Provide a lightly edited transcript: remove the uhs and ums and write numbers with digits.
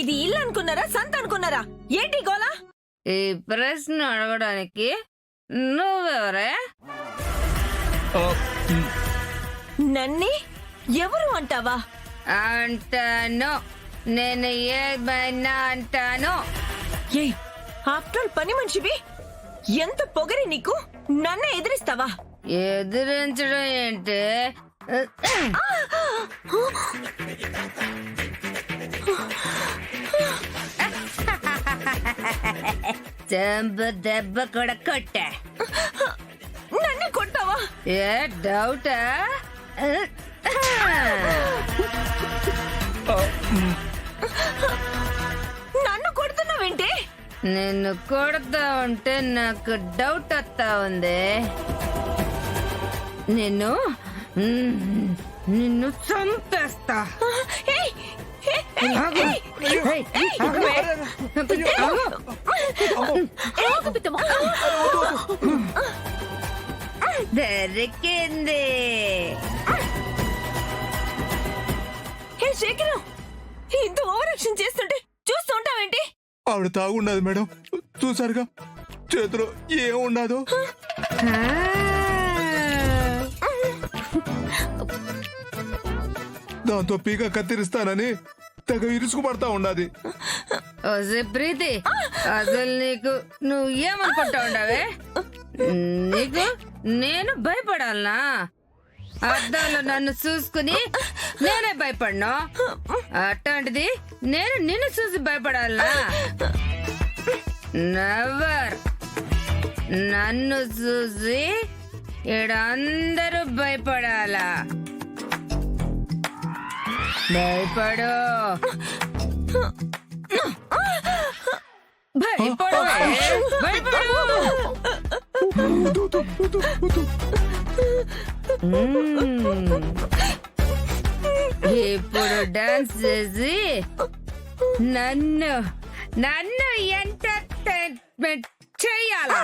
ఇది ఇల్లు అనుకున్నారా, సంత అనుకున్నారా? ఏంటి గోలా? ఈ ప్రశ్న అడగడానికి నువ్వెవరే? నన్నే ఎవరు అంటావా? అంటాను, నేను ఏమైనా అంటాను. ఏ ఆఫ్టర్ పని మనిషివి, ఎంత పొగరి నీకు? నన్నే ఎదిరిస్తావా? ఎదిరించడం ఏంటి? చెంబ దెబ్బ కూడా కొట్టా. నన్నే కొట్టావా? ఏ డౌటా? నన్ను కొడుతున్నావేంటి? నిన్ను కొడతా ఉంటే నాకు డౌట్ వస్తా ఉంది. నిన్ను నిన్ను చంపేస్తా. ఏయ్, ఏయ్, ఆగు. ఏయ్, ఏయ్, ఆగు. ఆగు పిత్తమ్మ. దొరికింది. ఏ శేఖరం, ఇంత ఓవర్ యాక్షన్ చేస్తుంటే చూస్తూ ఉంటావేంటి? ఆవిడ తాగుండదు మేడం, చూసారుగా చేతిలో ఏం ఉండదు. దాంతో పీక కత్తిరిస్తానని తెగ ఇరుసుకు పడతా ఉండదు. ఓసే ప్రీతి, అసలు నీకు నువ్వు ఏమనుకుంటా ఉండవే? నీకు నేను భయపడాలనా? అద్దంలో నన్ను చూసుకుని నేనే భయపడ్ను. అట్లాంటిది నేను నిన్ను చూసి భయపడాలనా? నెవర్. నన్ను చూసి ఈడందరూ భయపడాలా? భయపడు, భయపడు, భయపడు. ఇప్పుడు డాన్స్ చేసి నన్ను నన్ను ఎంటర్టైన్మెంట్ చెయ్యాలా?